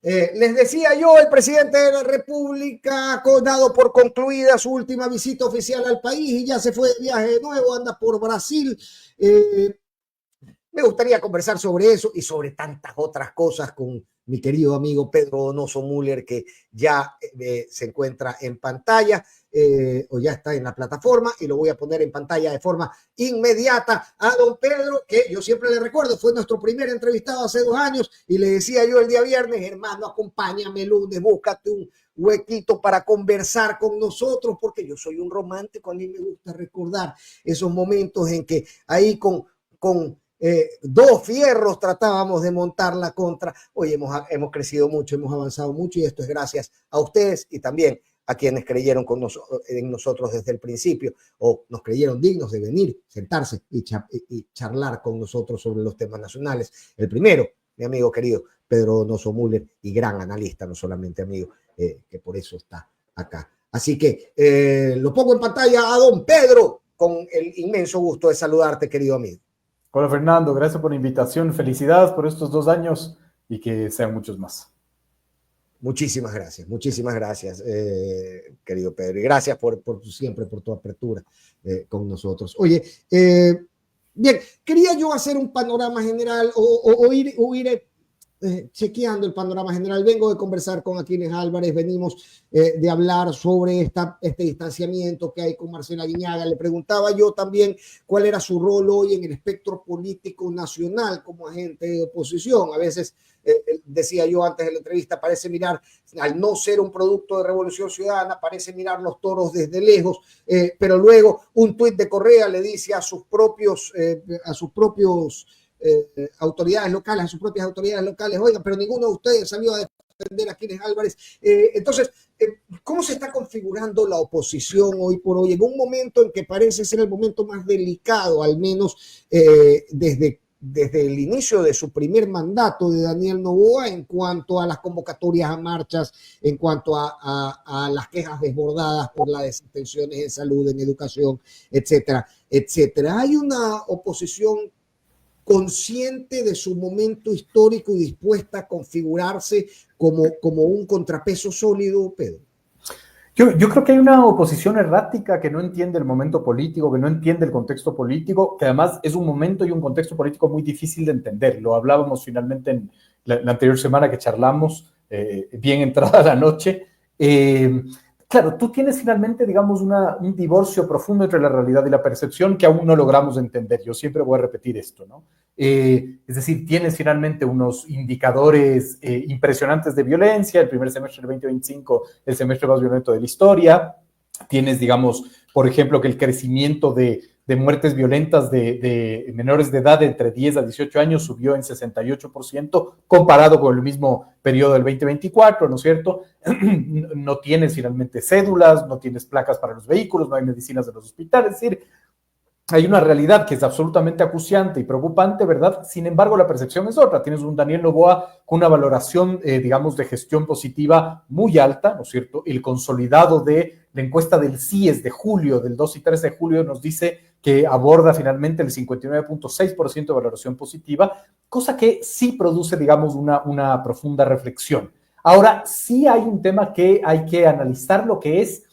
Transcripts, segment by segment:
Les decía yo, el presidente de la República ha dado por concluida su última visita oficial al país y ya se fue de viaje de nuevo, anda por Brasil. Me gustaría conversar sobre eso y sobre tantas otras cosas con mi querido amigo Pedro Donoso Müller, que ya se encuentra en pantalla o ya está en la plataforma, y lo voy a poner en pantalla de forma inmediata a don Pedro, que yo siempre le recuerdo, fue nuestro primer entrevistado hace 2 años, y le decía yo el día viernes: hermano, acompáñame el lunes, búscate un huequito para conversar con nosotros, porque yo soy un romántico, a mí me gusta recordar esos momentos en que ahí con 2 fierros tratábamos de montar la contra. Hoy hemos crecido mucho, hemos avanzado mucho, y esto es gracias a ustedes y también a quienes creyeron en nosotros desde el principio, o nos creyeron dignos de venir, sentarse y charlar con nosotros sobre los temas nacionales. El primero, mi amigo querido Pedro Donoso Müller, y gran analista, no solamente amigo, que por eso está acá. Así que lo pongo en pantalla a don Pedro, con el inmenso gusto de saludarte, querido amigo. Hola Fernando, gracias por la invitación, felicidades por estos 2 años y que sean muchos más. Muchísimas gracias, querido Pedro, y gracias siempre por tu apertura con nosotros. Oye, bien, quería yo hacer un panorama general o ir chequeando el panorama general. Vengo de conversar con Aquiles Álvarez, venimos de hablar sobre este distanciamiento que hay con Marcela Guiñaga. Le preguntaba yo también cuál era su rol hoy en el espectro político nacional como agente de oposición. A veces, decía yo antes de la entrevista, parece mirar, al no ser un producto de Revolución Ciudadana, parece mirar los toros desde lejos, pero luego un tuit de Correa le dice a sus propios autoridades locales, a sus propias autoridades locales: oigan, pero ninguno de ustedes salió a defender a Aquiles Álvarez. Entonces, ¿cómo se está configurando la oposición hoy por hoy, en un momento en que parece ser el momento más delicado, al menos desde el inicio de su primer mandato de Daniel Noboa, en cuanto a las convocatorias a marchas, en cuanto a las quejas desbordadas por las desatenciones en salud, en educación, etcétera, etcétera? Hay una oposición consciente de su momento histórico y dispuesta a configurarse como un contrapeso sólido, Pedro. Yo creo que hay una oposición errática que no entiende el momento político, que no entiende el contexto político, que además es un momento y un contexto político muy difícil de entender. Lo hablábamos finalmente en la anterior semana que charlamos, bien entrada la noche. Claro, tú tienes finalmente, digamos, un divorcio profundo entre la realidad y la percepción que aún no logramos entender. Yo siempre voy a repetir esto, ¿no? Es decir, tienes finalmente unos indicadores impresionantes de violencia, el primer semestre del 2025, el semestre más violento de la historia. Tienes, digamos, por ejemplo, que el crecimiento de muertes violentas de menores de edad de entre 10 a 18 años subió en 68% comparado con el mismo periodo del 2024, ¿no es cierto? No tienes finalmente cédulas, no tienes placas para los vehículos, no hay medicinas en los hospitales, es decir, hay una realidad que es absolutamente acuciante y preocupante, ¿verdad? Sin embargo, la percepción es otra. Tienes un Daniel Noboa con una valoración, digamos, de gestión positiva muy alta, ¿no es cierto? El consolidado de la encuesta del CIES de julio, del 2 y 3 de julio, nos dice que aborda finalmente el 59.6% de valoración positiva, cosa que sí produce, digamos, una profunda reflexión. Ahora, sí hay un tema que hay que analizar, lo que es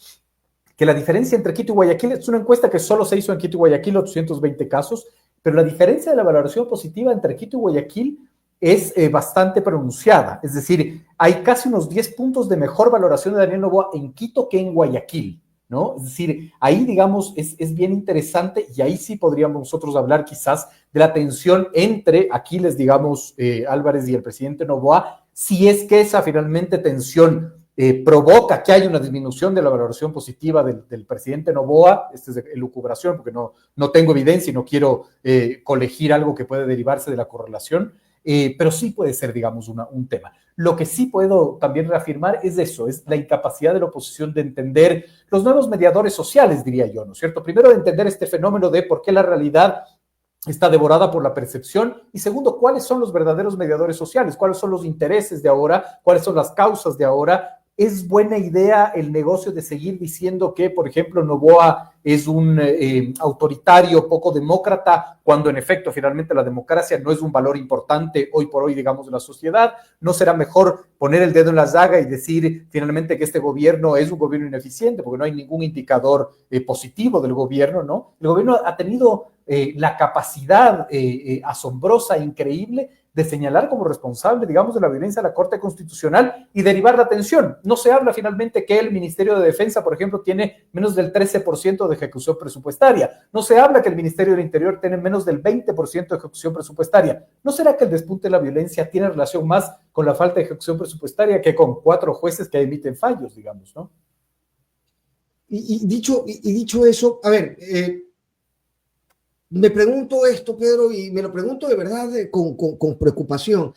que la diferencia entre Quito y Guayaquil es una encuesta que solo se hizo en Quito y Guayaquil, 820 casos, pero la diferencia de la valoración positiva entre Quito y Guayaquil es bastante pronunciada. Es decir, hay casi unos 10 puntos de mejor valoración de Daniel Noboa en Quito que en Guayaquil, ¿no? Es decir, ahí, digamos, es bien interesante, y ahí sí podríamos nosotros hablar quizás de la tensión entre Aquiles, digamos, Álvarez y el presidente Noboa, si es que esa finalmente tensión provoca que haya una disminución de la valoración positiva del presidente Noboa. Esta es elucubración porque no tengo evidencia y no quiero colegir algo que puede derivarse de la correlación, pero sí puede ser, digamos, un tema. Lo que sí puedo también reafirmar es eso, es la incapacidad de la oposición de entender los nuevos mediadores sociales, diría yo, ¿no es cierto? Primero, de entender este fenómeno de por qué la realidad está devorada por la percepción, y segundo, cuáles son los verdaderos mediadores sociales, cuáles son los intereses de ahora, cuáles son las causas de ahora, ¿es buena idea el negocio de seguir diciendo que, por ejemplo, Noboa es un autoritario poco demócrata, cuando en efecto finalmente la democracia no es un valor importante hoy por hoy, digamos, de la sociedad? ¿No será mejor poner el dedo en la llaga y decir finalmente que este gobierno es un gobierno ineficiente, porque no hay ningún indicador positivo del gobierno, ¿no? El gobierno ha tenido la capacidad asombrosa, increíble, de señalar como responsable, digamos, de la violencia a la Corte Constitucional y derivar la atención. No se habla finalmente que el Ministerio de Defensa, por ejemplo, tiene menos del 13% de ejecución presupuestaria. No se habla que el Ministerio del Interior tiene menos del 20% de ejecución presupuestaria. ¿No será que el despunte de la violencia tiene relación más con la falta de ejecución presupuestaria que con 4 jueces que emiten fallos, digamos, ¿no? Y dicho eso, a ver, me pregunto esto, Pedro, y me lo pregunto de verdad con preocupación.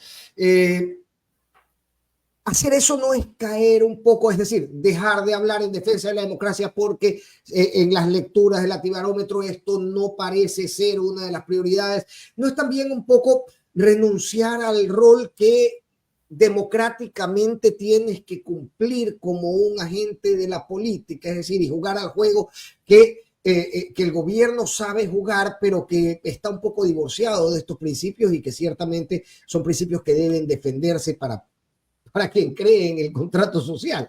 Hacer eso no es caer un poco, es decir, dejar de hablar en defensa de la democracia porque en las lecturas del Latibarómetro esto no parece ser una de las prioridades. ¿No es también un poco renunciar al rol que democráticamente tienes que cumplir como un agente de la política, es decir, y jugar al juego que el gobierno sabe jugar, pero que está un poco divorciado de estos principios y que ciertamente son principios que deben defenderse para quien cree en el contrato social?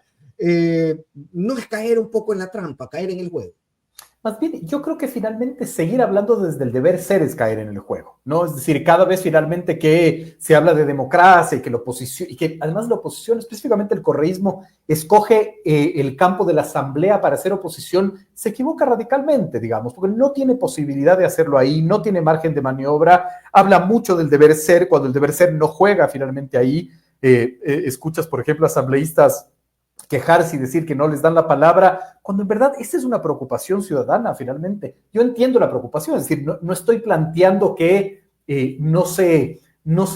No es caer un poco en la trampa, caer en el juego. Más bien, yo creo que finalmente seguir hablando desde el deber ser es caer en el juego, ¿no? Es decir, cada vez finalmente que se habla de democracia y que la oposición, y que además la oposición, específicamente el correísmo, escoge el campo de la asamblea para hacer oposición, se equivoca radicalmente, digamos, porque no tiene posibilidad de hacerlo ahí, no tiene margen de maniobra, habla mucho del deber ser, cuando el deber ser no juega finalmente ahí. Escuchas, por ejemplo, asambleístas quejarse y decir que no les dan la palabra, cuando en verdad esa es una preocupación ciudadana finalmente. Yo entiendo la preocupación, es decir, no estoy planteando que no se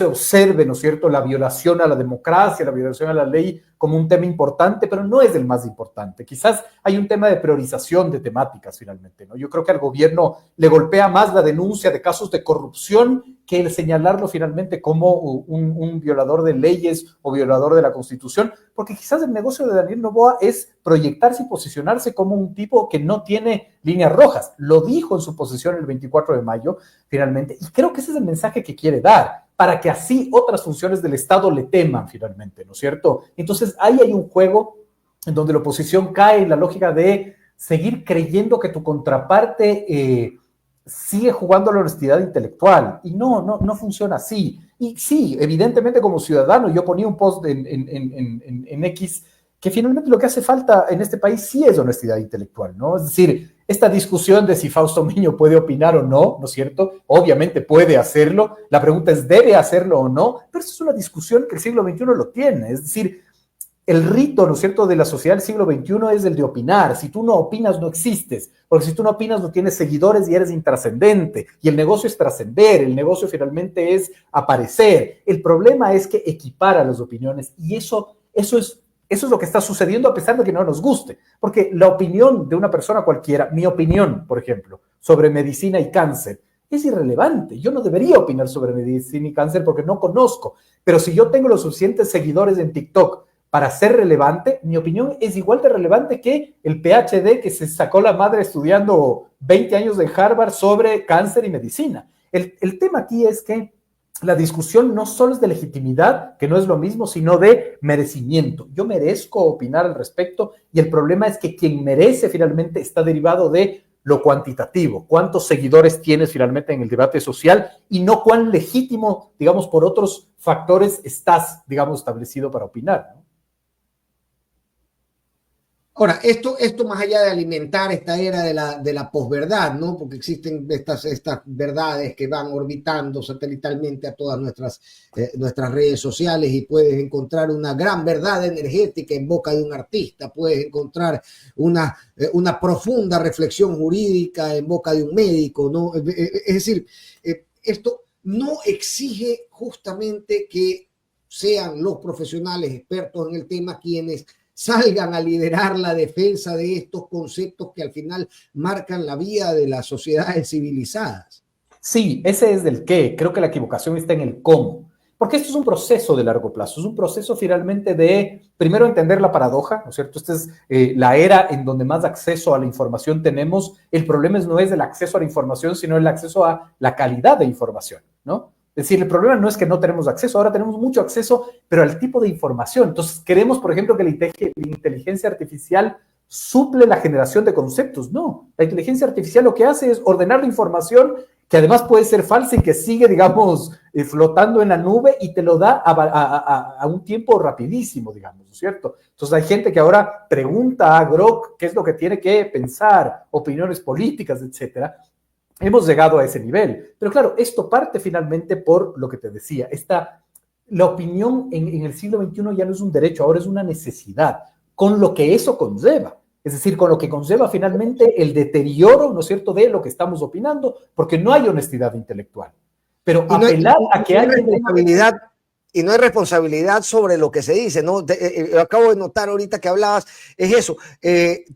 observe, ¿no es cierto?, la violación a la democracia, la violación a la ley como un tema importante, pero no es el más importante. Quizás hay un tema de priorización de temáticas finalmente, ¿no? Yo creo que al gobierno le golpea más la denuncia de casos de corrupción que el señalarlo finalmente como un violador de leyes o violador de la Constitución, porque quizás el negocio de Daniel Noboa es proyectarse y posicionarse como un tipo que no tiene líneas rojas. Lo dijo en su posición el 24 de mayo, finalmente, y creo que ese es el mensaje que quiere dar, para que así otras funciones del Estado le teman finalmente, ¿no es cierto? Entonces, ahí hay un juego en donde la oposición cae en la lógica de seguir creyendo que tu contraparte sigue jugando a la honestidad intelectual, y no funciona así. Y sí, evidentemente como ciudadano, yo ponía un post en X que finalmente lo que hace falta en este país sí es honestidad intelectual, ¿no? Es decir, esta discusión de si Fausto Miño puede opinar o no, ¿no es cierto? Obviamente puede hacerlo, la pregunta es, ¿debe hacerlo o no? Pero eso es una discusión que el siglo XXI lo tiene, es decir, el rito, ¿no es cierto?, de la sociedad del siglo XXI es el de opinar. Si tú no opinas, no existes, porque si tú no opinas, no tienes seguidores y eres intrascendente, y el negocio es trascender, el negocio finalmente es aparecer. El problema es que equipara las opiniones, y eso es lo que está sucediendo a pesar de que no nos guste, porque la opinión de una persona cualquiera, mi opinión, por ejemplo, sobre medicina y cáncer, es irrelevante. Yo no debería opinar sobre medicina y cáncer porque no conozco, pero si yo tengo los suficientes seguidores en TikTok para ser relevante, mi opinión es igual de relevante que el PhD que se sacó la madre estudiando 20 años en Harvard sobre cáncer y medicina. El tema aquí es que la discusión no solo es de legitimidad, que no es lo mismo, sino de merecimiento. Yo merezco opinar al respecto, y el problema es que quien merece finalmente está derivado de lo cuantitativo, cuántos seguidores tienes finalmente en el debate social, y no cuán legítimo, digamos, por otros factores estás, digamos, establecido para opinar, ¿no? Ahora, esto más allá de alimentar esta era de la posverdad, ¿no? Porque existen estas verdades que van orbitando satelitalmente a todas nuestras redes sociales, y puedes encontrar una gran verdad energética en boca de un artista, puedes encontrar una profunda reflexión jurídica en boca de un médico, ¿no? Es decir, esto no exige justamente que sean los profesionales expertos en el tema quienes salgan a liderar la defensa de estos conceptos que al final marcan la vía de las sociedades civilizadas. Sí, ese es del qué. Creo que la equivocación está en el cómo. Porque esto es un proceso de largo plazo, es un proceso finalmente de, primero, entender la paradoja, ¿no es cierto? Esta es la era en donde más acceso a la información tenemos. El problema no es el acceso a la información, sino el acceso a la calidad de información, ¿no? Es decir, el problema no es que no tenemos acceso, ahora tenemos mucho acceso, pero al tipo de información. Entonces, queremos, por ejemplo, que la inteligencia artificial suple la generación de conceptos. No, la inteligencia artificial lo que hace es ordenar la información, que además puede ser falsa y que sigue, digamos, flotando en la nube, y te lo da a un tiempo rapidísimo, digamos, ¿no es cierto? Entonces hay gente que ahora pregunta a Grok qué es lo que tiene que pensar, opiniones políticas, etcétera. Hemos llegado a ese nivel. Pero claro, esto parte finalmente por lo que te decía. La opinión en el siglo XXI ya no es un derecho, ahora es una necesidad, con lo que eso conlleva. Es decir, con lo que conlleva finalmente el deterioro, ¿no es cierto?, de lo que estamos opinando, porque no hay honestidad intelectual. Pero Y no hay, apelar a que no hay alguien... responsabilidad, y no hay responsabilidad sobre lo que se dice, ¿no? Acabo de notar ahorita que hablabas, es eso,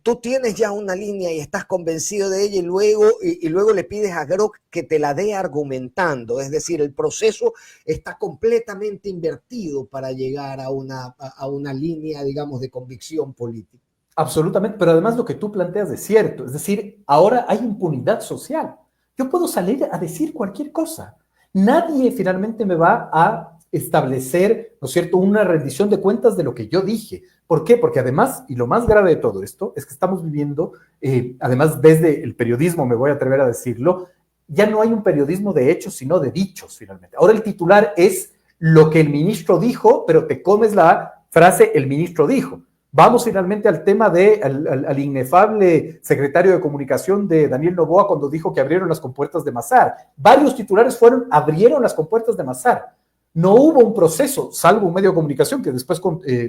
tú tienes ya una línea y estás convencido de ella, y luego le pides a Grok que te la dé argumentando, es decir, el proceso está completamente invertido para llegar a una línea, digamos, de convicción política. Absolutamente, pero además lo que tú planteas es cierto, es decir, ahora hay impunidad social. Yo puedo salir a decir cualquier cosa. Nadie finalmente me va a establecer, ¿no es cierto?, una rendición de cuentas de lo que yo dije. ¿Por qué? Porque además, y lo más grave de todo esto, es que estamos viviendo, además desde el periodismo, me voy a atrever a decirlo, ya no hay un periodismo de hechos, sino de dichos, finalmente. Ahora el titular es lo que el ministro dijo, pero te comes la frase el ministro dijo. Vamos finalmente al tema al inefable secretario de comunicación de Daniel Noboa, cuando dijo que abrieron las compuertas de Mazar. Varios titulares abrieron las compuertas de Mazar. No hubo un proceso, salvo un medio de comunicación que después,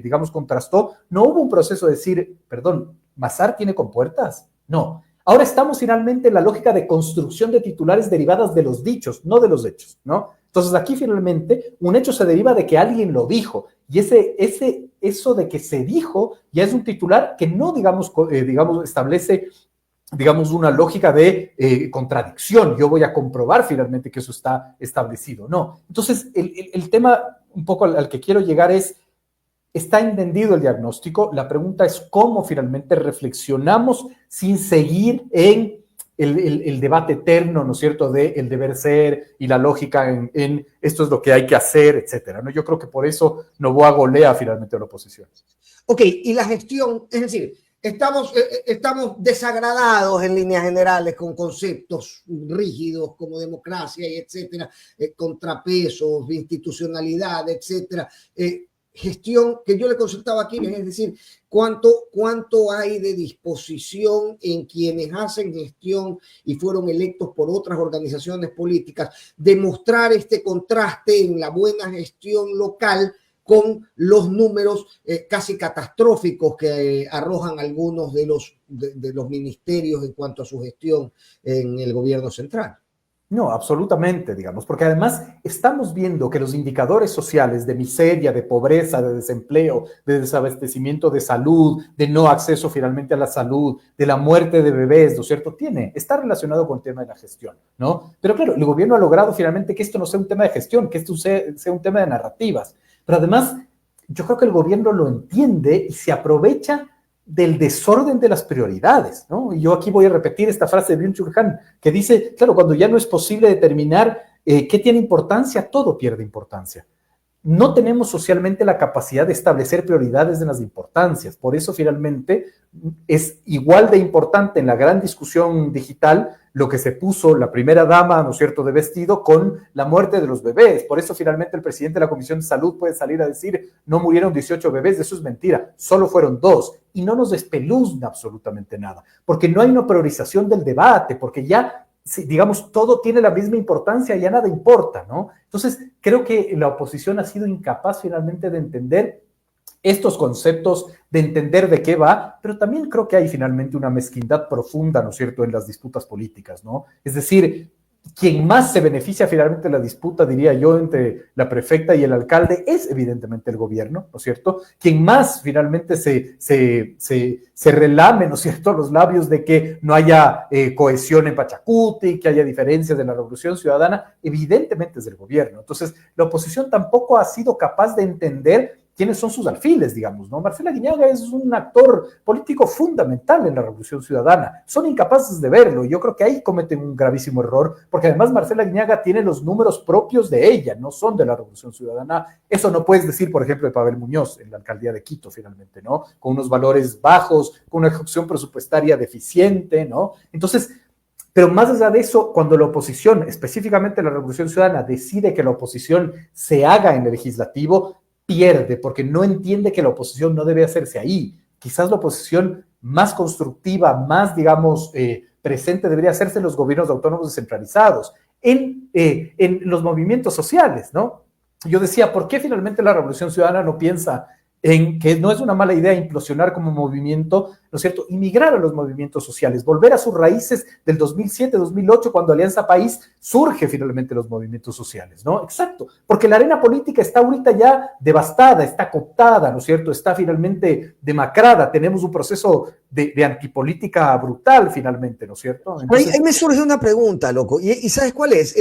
digamos, contrastó, no hubo un proceso de decir, perdón, ¿Mazar tiene compuertas? No. Ahora estamos finalmente en la lógica de construcción de titulares derivadas de los dichos, no de los hechos, ¿no? Entonces aquí finalmente un hecho se deriva de que alguien lo dijo, y eso de que se dijo ya es un titular que no, digamos, establece, digamos, una lógica de contradicción. Yo voy a comprobar finalmente que eso está establecido. No. Entonces, el tema un poco al que quiero llegar es, está entendido el diagnóstico, la pregunta es cómo finalmente reflexionamos sin seguir en el debate eterno, ¿no es cierto?, de el deber ser y la lógica en esto es lo que hay que hacer, etcétera, ¿no? Yo creo que por eso Noboa golea finalmente a la oposición. Ok, y la gestión, es decir, estamos desagradados en líneas generales con conceptos rígidos como democracia y etcétera, contrapesos, institucionalidad, etcétera. Gestión que yo le consultaba aquí, es decir, cuánto hay de disposición en quienes hacen gestión y fueron electos por otras organizaciones políticas de mostrar este contraste en la buena gestión local con los números casi catastróficos que arrojan algunos de los ministerios en cuanto a su gestión en el gobierno central. No, absolutamente, digamos, porque además estamos viendo que los indicadores sociales de miseria, de pobreza, de desempleo, de desabastecimiento de salud, de no acceso finalmente a la salud, de la muerte de bebés, ¿no es cierto? Está relacionado con el tema de la gestión, ¿no? Pero claro, el gobierno ha logrado finalmente que esto no sea un tema de gestión, que esto sea un tema de narrativas. Pero además, yo creo que el gobierno lo entiende y se aprovecha del desorden de las prioridades, ¿no? Y yo aquí voy a repetir esta frase de Byung-Chul Han, que dice, claro, cuando ya no es posible determinar qué tiene importancia, todo pierde importancia. No tenemos socialmente la capacidad de establecer prioridades en las importancias. Por eso, finalmente, es igual de importante en la gran discusión digital lo que se puso la primera dama, ¿no es cierto?, de vestido con la muerte de los bebés. Por eso, finalmente, el presidente de la Comisión de Salud puede salir a decir, no murieron 18 bebés, eso es mentira, solo fueron 2. Y no nos despeluzna absolutamente nada, porque no hay una priorización del debate, porque ya, digamos, todo tiene la misma importancia, ya nada importa, ¿no? Entonces, creo que la oposición ha sido incapaz finalmente de entender estos conceptos, de entender de qué va, pero también creo que hay finalmente una mezquindad profunda, ¿no es cierto?, en las disputas políticas, ¿no? Es decir, quien más se beneficia finalmente de la disputa, diría yo, entre la prefecta y el alcalde es evidentemente el gobierno, ¿no es cierto? Quien más finalmente se relame, ¿no es cierto?, los labios de que no haya cohesión en Pachacuti, que haya diferencias de la Revolución Ciudadana, evidentemente es el gobierno. Entonces, la oposición tampoco ha sido capaz de entender quiénes son sus alfiles, digamos, ¿no? Marcela Guiñaga es un actor político fundamental en la Revolución Ciudadana. Son incapaces de verlo. Yo creo que ahí cometen un gravísimo error, porque además Marcela Guiñaga tiene los números propios de ella, no son de la Revolución Ciudadana. Eso no puedes decir, por ejemplo, de Pavel Muñoz en la alcaldía de Quito, finalmente, ¿no? Con unos valores bajos, con una ejecución presupuestaria deficiente, ¿no? Entonces, pero más allá de eso, cuando la oposición, específicamente la Revolución Ciudadana, decide que la oposición se haga en el legislativo, pierde, porque no entiende que la oposición no debe hacerse ahí. Quizás la oposición más constructiva, más, digamos, presente debería hacerse en los gobiernos autónomos descentralizados, en los movimientos sociales, ¿no? Yo decía, ¿por qué finalmente la Revolución Ciudadana no piensa en que no es una mala idea implosionar como movimiento, ¿no es cierto?, inmigrar a los movimientos sociales, volver a sus raíces del 2007, 2008, cuando Alianza País surge finalmente los movimientos sociales, ¿no? Exacto, porque la arena política está ahorita ya devastada, está cooptada, ¿no es cierto?, está finalmente demacrada, tenemos un proceso de antipolítica brutal finalmente, ¿no es cierto? Entonces, ahí me surge una pregunta, loco, y ¿sabes cuál es?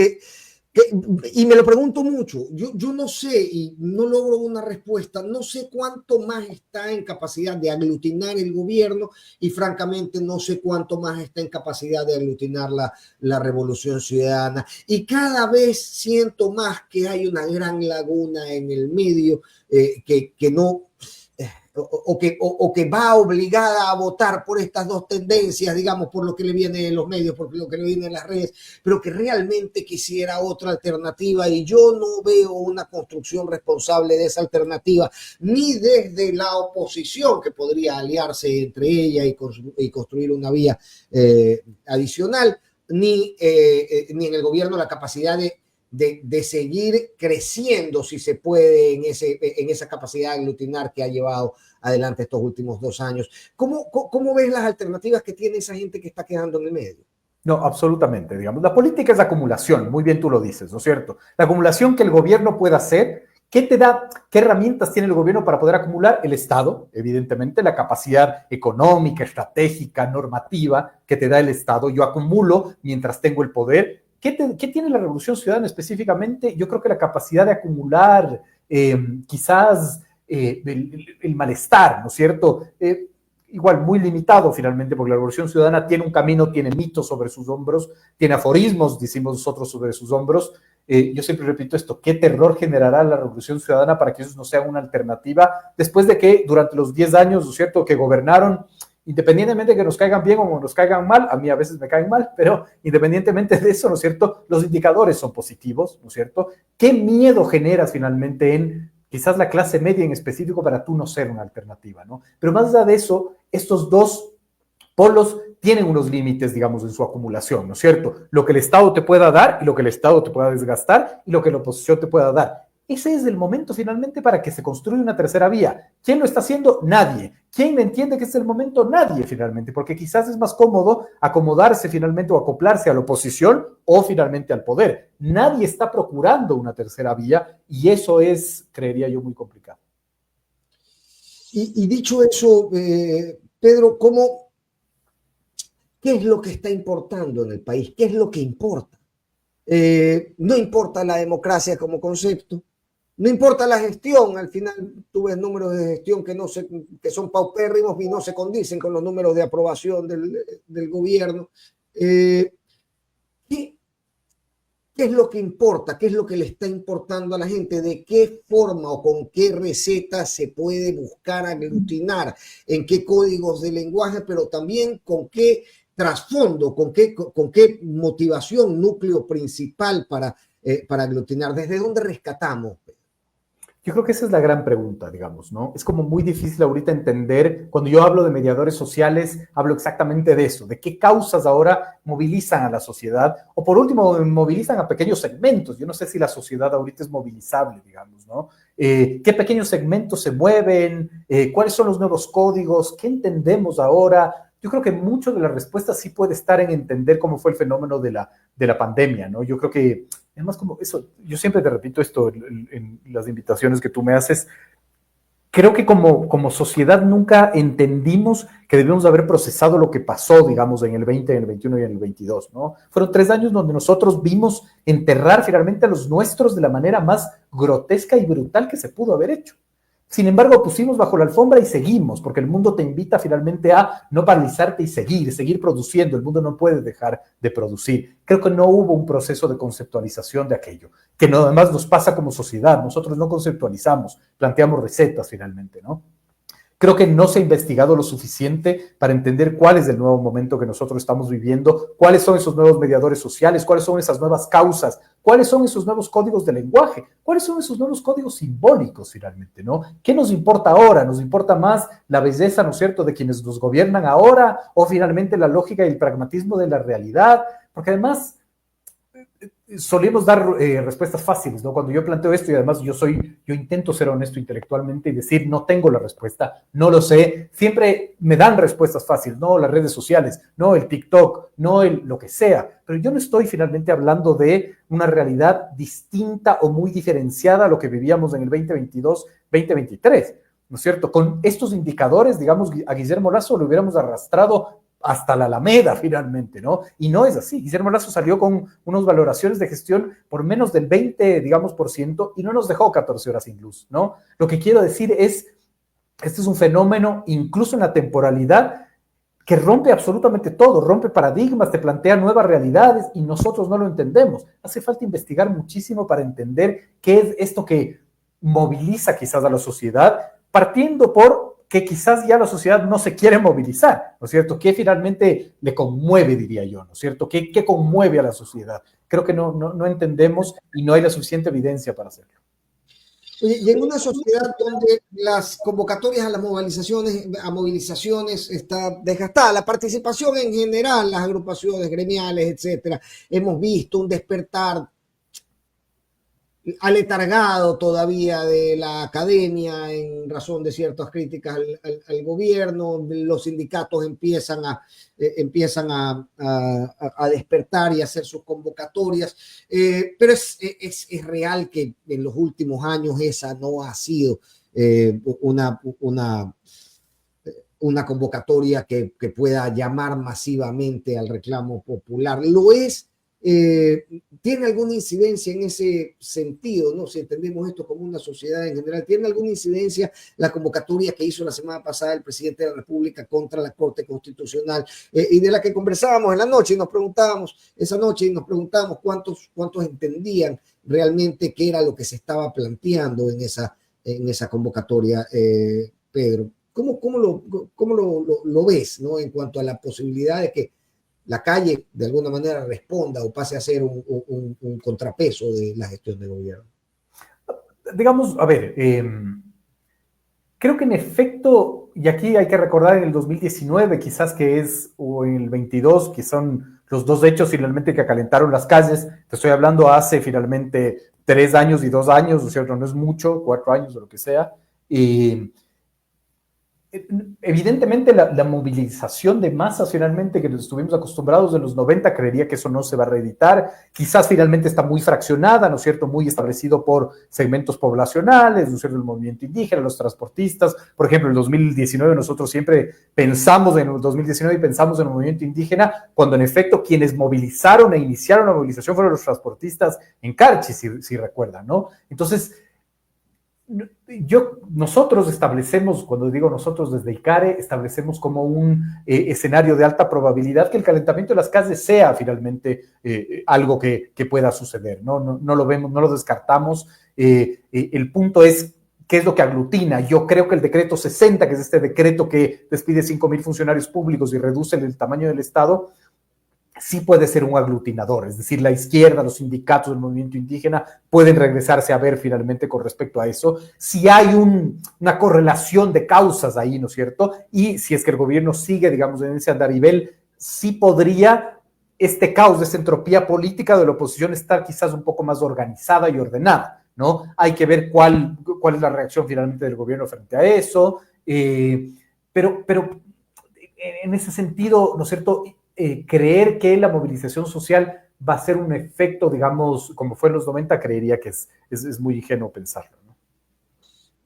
Y me lo pregunto mucho, yo no sé y no logro una respuesta, no sé cuánto más está en capacidad de aglutinar el gobierno y francamente no sé cuánto más está en capacidad de aglutinar la Revolución Ciudadana. Y cada vez siento más que hay una gran laguna en el medio que no... O que va obligada a votar por estas dos tendencias, digamos, por lo que le viene en los medios, por lo que le viene en las redes, pero que realmente quisiera otra alternativa y yo no veo una construcción responsable de esa alternativa, ni desde la oposición, que podría aliarse entre ella y construir una vía adicional, ni en el gobierno la capacidad de seguir creciendo, si se puede, en esa capacidad de aglutinar que ha llevado adelante estos últimos 2 años. ¿Cómo ves las alternativas que tiene esa gente que está quedando en el medio? No, absolutamente, digamos. La política es la acumulación, muy bien tú lo dices, ¿no es cierto? La acumulación que el gobierno pueda hacer. ¿Qué te da? ¿Qué herramientas tiene el gobierno para poder acumular? El Estado, evidentemente, la capacidad económica, estratégica, normativa que te da el Estado. Yo acumulo mientras tengo el poder. ¿Qué tiene la Revolución Ciudadana específicamente? Yo creo que la capacidad de acumular quizás el malestar, ¿no es cierto? Igual muy limitado finalmente, porque la Revolución Ciudadana tiene un camino, tiene mitos sobre sus hombros, tiene aforismos, decimos nosotros, sobre sus hombros. Yo siempre repito esto, ¿qué terror generará la Revolución Ciudadana para que eso no sea una alternativa después de que durante los 10 años, ¿no es cierto?, que gobernaron, independientemente de que nos caigan bien o nos caigan mal, a mí a veces me caen mal, pero independientemente de eso, ¿no es cierto?, los indicadores son positivos, ¿no es cierto? ¿Qué miedo generas finalmente en quizás la clase media en específico para tú no ser una alternativa, ¿no? Pero más allá de eso, estos dos polos tienen unos límites, digamos, en su acumulación, ¿no es cierto? Lo que el Estado te pueda dar y lo que el Estado te pueda desgastar y lo que la oposición te pueda dar. Ese es el momento finalmente para que se construya una tercera vía. ¿Quién lo está haciendo? Nadie. ¿Quién entiende que es el momento? Nadie finalmente, porque quizás es más cómodo acomodarse finalmente o acoplarse a la oposición o finalmente al poder. Nadie está procurando una tercera vía y eso es, creería yo, muy complicado. Y dicho eso, Pedro, ¿qué es lo que está importando en el país? ¿Qué es lo que importa? No importa la democracia como concepto, no importa la gestión, al final tú ves números de gestión que son paupérrimos y no se condicen con los números de aprobación del gobierno. ¿Qué es lo que importa? ¿Qué es lo que le está importando a la gente? ¿De qué forma o con qué receta se puede buscar aglutinar? ¿En qué códigos de lenguaje? Pero también con qué trasfondo, con qué motivación, núcleo principal para aglutinar. ¿Desde dónde rescatamos? Yo creo que esa es la gran pregunta, digamos, ¿no? Es como muy difícil ahorita entender, cuando yo hablo de mediadores sociales, hablo exactamente de eso, de qué causas ahora movilizan a la sociedad, o por último, movilizan a pequeños segmentos. Yo no sé si la sociedad ahorita es movilizable, digamos, ¿no? ¿Qué pequeños segmentos se mueven? ¿Cuáles son los nuevos códigos? ¿Qué entendemos ahora? yo creo que mucho de la respuesta sí puede estar en entender cómo fue el fenómeno de la pandemia, ¿no? Yo creo que, además, como eso, yo siempre te repito esto en las invitaciones que tú me haces, creo que como sociedad nunca entendimos que debíamos haber procesado lo que pasó, digamos, en el 20, en el 21 y en el 22, ¿no? Fueron 3 años donde nosotros vimos enterrar finalmente a los nuestros de la manera más grotesca y brutal que se pudo haber hecho. Sin embargo, pusimos bajo la alfombra y seguimos, porque el mundo te invita finalmente a no paralizarte y seguir produciendo. El mundo no puede dejar de producir. Creo que no hubo un proceso de conceptualización de aquello, que no, además nos pasa como sociedad. Nosotros no conceptualizamos, planteamos recetas finalmente, ¿no? Creo que no se ha investigado lo suficiente para entender cuál es el nuevo momento que nosotros estamos viviendo, cuáles son esos nuevos mediadores sociales, cuáles son esas nuevas causas, cuáles son esos nuevos códigos de lenguaje, cuáles son esos nuevos códigos simbólicos finalmente, ¿no? ¿Qué nos importa ahora? ¿Nos importa más la belleza, ¿no es cierto?, de quienes nos gobiernan ahora o finalmente la lógica y el pragmatismo de la realidad? Porque además solemos dar respuestas fáciles, ¿no? Cuando yo planteo esto, y además yo intento ser honesto intelectualmente y decir, no tengo la respuesta, no lo sé, siempre me dan respuestas fáciles, no las redes sociales, no el TikTok, no lo que sea, pero yo no estoy finalmente hablando de una realidad distinta o muy diferenciada a lo que vivíamos en el 2022, 2023, ¿no es cierto? Con estos indicadores, digamos, a Guillermo Lasso lo hubiéramos arrastrado hasta la Alameda finalmente, ¿no? Y no es así. Guillermo Lasso salió con unas valoraciones de gestión por menos del 20, digamos, por ciento y no nos dejó 14 horas sin luz, ¿no? Lo que quiero decir es, este es un fenómeno, incluso en la temporalidad, que rompe absolutamente todo, rompe paradigmas, te plantea nuevas realidades y nosotros no lo entendemos. Hace falta investigar muchísimo para entender qué es esto que moviliza quizás a la sociedad, partiendo por que quizás ya la sociedad no se quiere movilizar, ¿no es cierto? ¿Qué finalmente le conmueve, diría yo, ¿no es cierto? ¿Qué conmueve a la sociedad? Creo que no entendemos y no hay la suficiente evidencia para hacerlo. Y en una sociedad donde las convocatorias a las movilizaciones está desgastada, la participación en general, las agrupaciones gremiales, etcétera, hemos visto un despertar aletargado todavía de la academia en razón de ciertas críticas al gobierno, los sindicatos empiezan a despertar y a hacer sus convocatorias, pero es real que en los últimos años esa no ha sido una convocatoria que pueda llamar masivamente al reclamo popular. Lo es. ¿Tiene alguna incidencia en ese sentido, no? Si entendemos esto como una sociedad en general, ¿tiene alguna incidencia la convocatoria que hizo la semana pasada el presidente de la República contra la Corte Constitucional y de la que conversábamos en la noche y nos preguntábamos cuántos entendían realmente qué era lo que se estaba planteando en esa convocatoria, Pedro? ¿Cómo lo ves, ¿no? En cuanto a la posibilidad de que la calle de alguna manera responda o pase a ser un contrapeso de la gestión de gobierno? Digamos, a ver, creo que en efecto, y aquí hay que recordar en el 2019 quizás que es, o en el 22, que son los dos hechos finalmente que acalentaron las calles, te estoy hablando hace finalmente 3 años y 2 años, ¿no es cierto? No es mucho, 4 años o lo que sea, evidentemente la movilización de masas finalmente que nos estuvimos acostumbrados en los 90, creería que eso no se va a reeditar, quizás finalmente está muy fraccionada, ¿no es cierto?, muy establecido por segmentos poblacionales, ¿no es cierto?, el movimiento indígena, los transportistas, por ejemplo, en el 2019 nosotros siempre pensamos en el 2019 y pensamos en el movimiento indígena, cuando en efecto quienes movilizaron e iniciaron la movilización fueron los transportistas en Carchi, si recuerdan, ¿no? Entonces, nosotros establecemos, cuando digo nosotros desde ICARE, establecemos como un escenario de alta probabilidad que el calentamiento de las calles sea finalmente algo que pueda suceder, ¿no? No lo vemos, no lo descartamos. El punto es qué es lo que aglutina. Yo creo que el decreto 60, que es este decreto que despide 5,000 funcionarios públicos y reduce el tamaño del Estado, sí puede ser un aglutinador, es decir, la izquierda, los sindicatos del movimiento indígena pueden regresarse a ver finalmente con respecto a eso, si hay una correlación de causas ahí, ¿no es cierto? Y si es que el gobierno sigue, digamos, en ese andarivel, sí podría este caos, esta entropía política de la oposición estar quizás un poco más organizada y ordenada, ¿no? Hay que ver cuál es la reacción finalmente del gobierno frente a eso, pero en ese sentido, ¿no es cierto?, creer que la movilización social va a ser un efecto, digamos, como fue en los 90, creería que es muy ingenuo pensarlo, ¿no?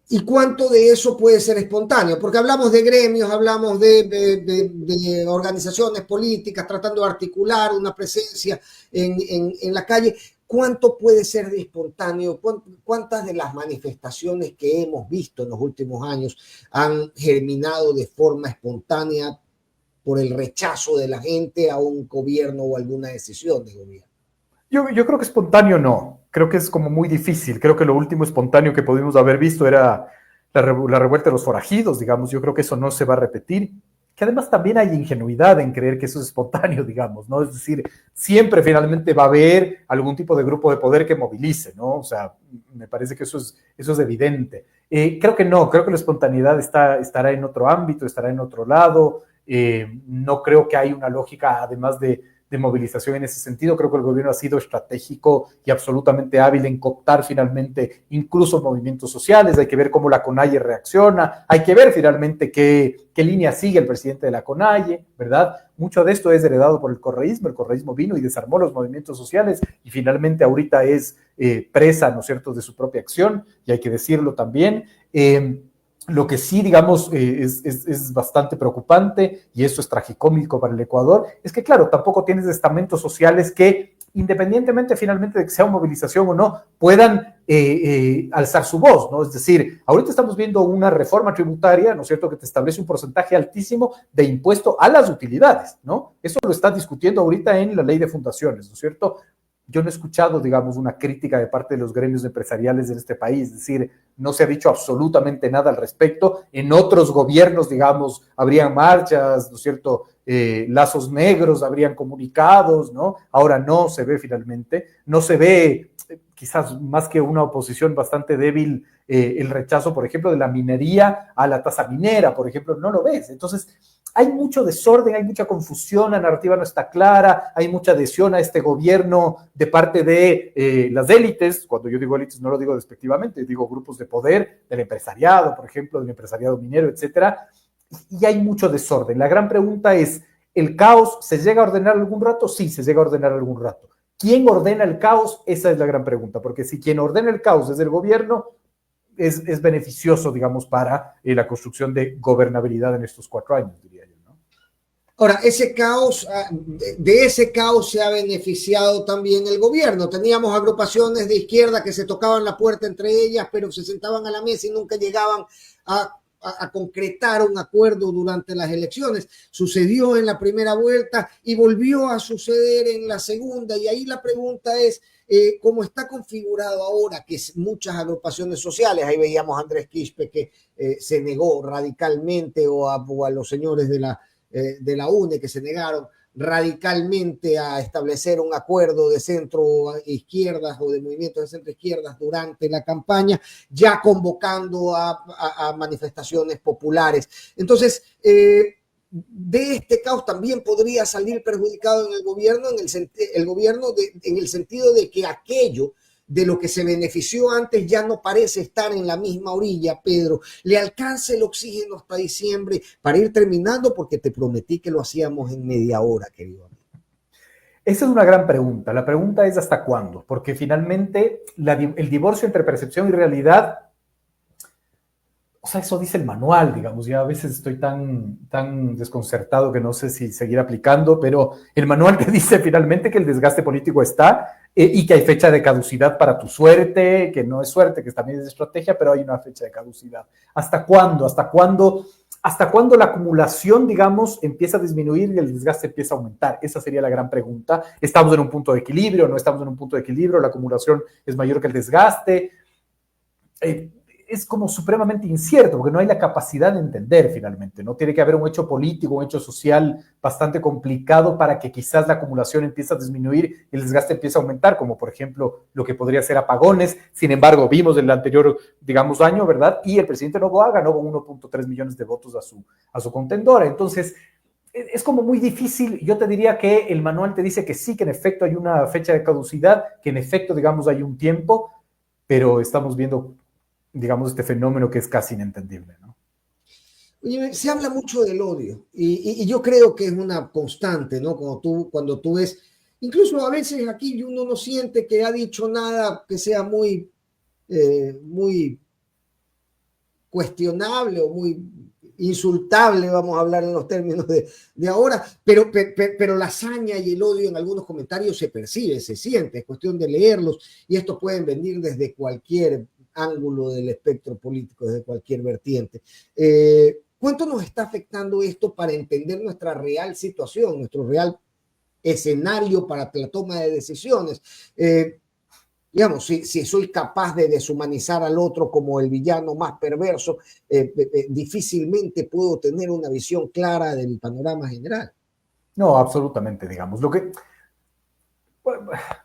¿Y cuánto de eso puede ser espontáneo? Porque hablamos de gremios, hablamos de organizaciones políticas tratando de articular una presencia en la calle. ¿Cuánto puede ser de espontáneo? ¿Cuántas de las manifestaciones que hemos visto en los últimos años han germinado de forma espontánea por el rechazo de la gente a un gobierno o alguna decisión de gobierno? Yo creo que espontáneo no, creo que es como muy difícil, creo que lo último espontáneo que pudimos haber visto era la revuelta de los forajidos, digamos, yo creo que eso no se va a repetir, que además también hay ingenuidad en creer que eso es espontáneo, digamos, ¿no? Es decir, siempre finalmente va a haber algún tipo de grupo de poder que movilice, ¿no? O sea, me parece que eso es evidente. Creo que no, creo que la espontaneidad estará en otro ámbito, estará en otro lado, no creo que hay una lógica, además de movilización en ese sentido. Creo que el gobierno ha sido estratégico y absolutamente hábil en cooptar finalmente incluso movimientos sociales. Hay que ver cómo la CONAIE reacciona, hay que ver finalmente qué línea sigue el presidente de la CONAIE, ¿verdad? Mucho de esto es heredado por el correísmo vino y desarmó los movimientos sociales y finalmente ahorita es presa, ¿no es cierto?, de su propia acción, y hay que decirlo también. Lo que sí, digamos, es bastante preocupante, y eso es tragicómico para el Ecuador, es que, claro, tampoco tienes estamentos sociales que, independientemente finalmente de que sea una movilización o no, puedan alzar su voz, ¿no? Es decir, ahorita estamos viendo una reforma tributaria, ¿no es cierto?, que te establece un porcentaje altísimo de impuesto a las utilidades, ¿no? Eso lo está discutiendo ahorita en la ley de fundaciones, ¿no es cierto? Yo no he escuchado, digamos, una crítica de parte de los gremios empresariales en este país, es decir, no se ha dicho absolutamente nada al respecto. En otros gobiernos, digamos, habrían marchas, ¿no es cierto?, lazos negros, habrían comunicados, ¿no? Ahora no se ve finalmente, no se ve, quizás más que una oposición bastante débil, el rechazo, por ejemplo, de la minería a la tasa minera, por ejemplo, no lo ves. Entonces, hay mucho desorden, hay mucha confusión, la narrativa no está clara, hay mucha adhesión a este gobierno de parte de las élites. Cuando yo digo élites no lo digo despectivamente, digo grupos de poder, del empresariado, por ejemplo, del empresariado minero, etcétera, y hay mucho desorden. La gran pregunta es, ¿el caos se llega a ordenar algún rato? Sí, se llega a ordenar algún rato. ¿Quién ordena el caos? Esa es la gran pregunta, porque si quien ordena el caos es el gobierno, es beneficioso, digamos, para la construcción de gobernabilidad en estos 4 años, diría yo, ¿no? Ahora, ese caos, de ese caos se ha beneficiado también el gobierno. Teníamos agrupaciones de izquierda que se tocaban la puerta entre ellas, pero se sentaban a la mesa y nunca llegaban a concretar un acuerdo durante las elecciones. Sucedió en la primera vuelta y volvió a suceder en la segunda. Y ahí la pregunta es, ¿cómo está configurado ahora que muchas agrupaciones sociales, ahí veíamos a Andrés Quispe que se negó radicalmente, o a los señores de la UNE que se negaron radicalmente a establecer un acuerdo de centro izquierdas o de movimientos de centro izquierdas durante la campaña, ya convocando a manifestaciones populares? Entonces, de este caos también podría salir perjudicado en el gobierno, en el sentido de que aquello de lo que se benefició antes ya no parece estar en la misma orilla. Pedro, ¿le alcanza el oxígeno hasta diciembre para ir terminando? Porque te prometí que lo hacíamos en media hora, querido amigo. Esa es una gran pregunta. La pregunta es ¿hasta cuándo? Porque finalmente el divorcio entre percepción y realidad, o sea, eso dice el manual, digamos. Ya a veces estoy tan desconcertado que no sé si seguir aplicando, pero el manual te dice finalmente que el desgaste político está y que hay fecha de caducidad para tu suerte, que no es suerte, que también es estrategia, pero hay una fecha de caducidad. ¿Hasta cuándo? ¿Hasta cuándo la acumulación, digamos, empieza a disminuir y el desgaste empieza a aumentar? Esa sería la gran pregunta. ¿Estamos en un punto de equilibrio? ¿No estamos en un punto de equilibrio? ¿La acumulación es mayor que el desgaste? Es como supremamente incierto, porque no hay la capacidad de entender finalmente, ¿no? Tiene que haber un hecho político, un hecho social bastante complicado para que quizás la acumulación empiece a disminuir y el desgaste empiece a aumentar, como por ejemplo lo que podría ser apagones. Sin embargo, vimos en el anterior, digamos, año, ¿verdad? Y el presidente Noboa ganó con 1.3 millones de votos a su contendora. Entonces, es como muy difícil. Yo te diría que el manual te dice que sí, que en efecto hay una fecha de caducidad, que en efecto, digamos, hay un tiempo, pero estamos viendo, digamos, este fenómeno que es casi inentendible, ¿no? Oye, se habla mucho del odio y yo creo que es una constante, ¿no? Cuando tú ves, incluso a veces aquí uno no siente que ha dicho nada que sea muy cuestionable o muy insultable, vamos a hablar en los términos de ahora, pero la hazaña y el odio en algunos comentarios se percibe, se siente, es cuestión de leerlos y estos pueden venir desde cualquier ángulo del espectro político, desde cualquier vertiente. ¿Cuánto nos está afectando esto para entender nuestra real situación, nuestro real escenario para la toma de decisiones? Digamos, si soy capaz de deshumanizar al otro como el villano más perverso, difícilmente puedo tener una visión clara del panorama general. No, absolutamente, digamos. O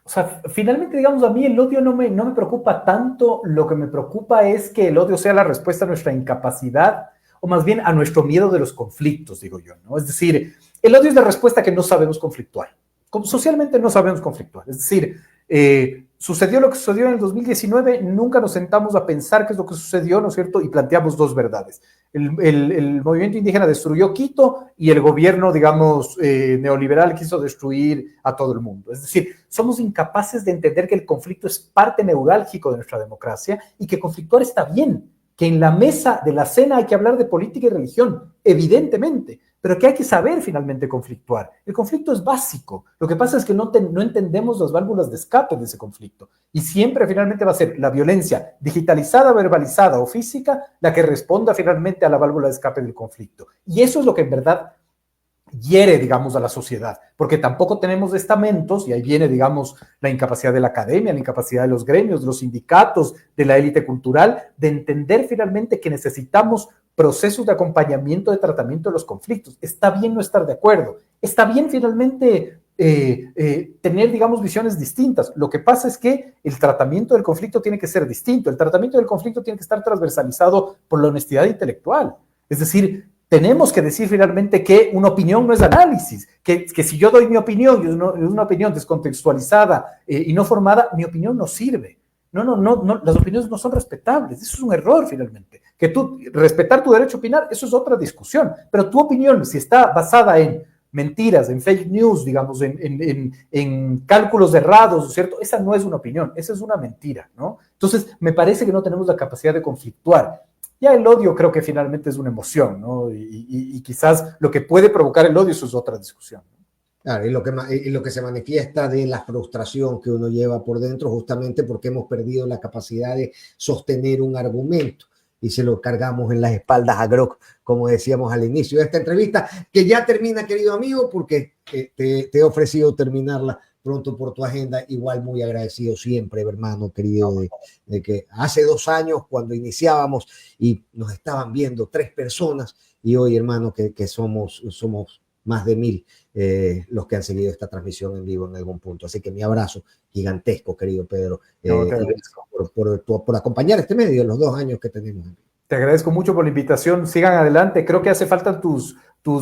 sea, finalmente, digamos, a mí el odio no me preocupa tanto. Lo que me preocupa es que el odio sea la respuesta a nuestra incapacidad, o más bien a nuestro miedo de los conflictos, digo yo, ¿no? Es decir, el odio es la respuesta que no sabemos conflictuar. Como socialmente no sabemos conflictuar. Es decir, sucedió lo que sucedió en el 2019, nunca nos sentamos a pensar qué es lo que sucedió, ¿no es cierto? Y planteamos dos verdades. El movimiento indígena destruyó Quito y el gobierno, digamos, neoliberal quiso destruir a todo el mundo. Es decir, somos incapaces de entender que el conflicto es parte neurálgico de nuestra democracia y que conflictuar está bien, que en la mesa de la cena hay que hablar de política y religión, evidentemente, pero que hay que saber finalmente conflictuar. El conflicto es básico. Lo que pasa es que no entendemos las válvulas de escape de ese conflicto. Y siempre finalmente va a ser la violencia digitalizada, verbalizada o física la que responda finalmente a la válvula de escape del conflicto. Y eso es lo que en verdad hiere, digamos, a la sociedad, porque tampoco tenemos estamentos, y ahí viene, digamos, la incapacidad de la academia, la incapacidad de los gremios, de los sindicatos, de la élite cultural, de entender finalmente que necesitamos procesos de acompañamiento, de tratamiento de los conflictos. Está bien no estar de acuerdo, está bien finalmente tener, digamos, visiones distintas. Lo que pasa es que el tratamiento del conflicto tiene que ser distinto, el tratamiento del conflicto tiene que estar transversalizado por la honestidad intelectual. Es decir, tenemos que decir finalmente que una opinión no es análisis, que si yo doy mi opinión y es una opinión descontextualizada y no formada, mi opinión no sirve. No, las opiniones no son respetables, eso es un error finalmente. Que tú, respetar tu derecho a opinar, eso es otra discusión, pero tu opinión, si está basada en mentiras, en fake news, digamos, en cálculos errados, ¿cierto? Esa no es una opinión, esa es una mentira, ¿no? Entonces, me parece que no tenemos la capacidad de conflictuar. Ya el odio creo que finalmente es una emoción, ¿no? Y quizás lo que puede provocar el odio, eso es otra discusión. Claro, y lo que se manifiesta de la frustración que uno lleva por dentro, justamente porque hemos perdido la capacidad de sostener un argumento y se lo cargamos en las espaldas a Grok, como decíamos al inicio de esta entrevista, que ya termina, querido amigo, porque te he ofrecido terminarla pronto por tu agenda. Igual muy agradecido siempre, hermano querido, de que hace 2 años cuando iniciábamos y nos estaban viendo 3 personas y hoy, hermano, que somos más de 1000 los que han seguido esta transmisión en vivo en algún punto. Así que mi abrazo gigantesco, querido Pedro, por acompañar este medio en los 2 años que tenemos. Te agradezco mucho por la invitación. Sigan adelante. Creo que hace falta tus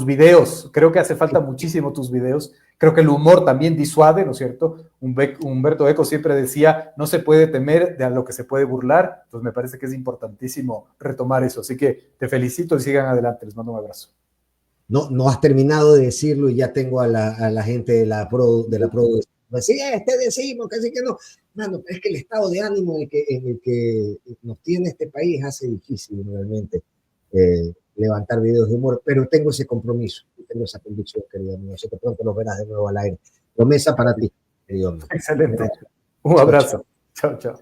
videos. Creo que hace falta muchísimo tus videos. Creo que el humor también disuade, ¿no es cierto? Humberto Eco siempre decía, no se puede temer de a lo que se puede burlar. Entonces me parece que es importantísimo retomar eso. Así que te felicito y sigan adelante. Les mando un abrazo. No has terminado de decirlo y ya tengo a la gente de la Pro. Sí, te decimos que sí que no. Mano, es que el estado de ánimo en el que nos tiene este país hace difícil realmente levantar videos de humor, pero tengo ese compromiso, tengo esa convicción, querido amigo. Así que pronto los verás de nuevo al aire. Promesa para ti, querido amigo. Excelente. Un abrazo. Chao, chao.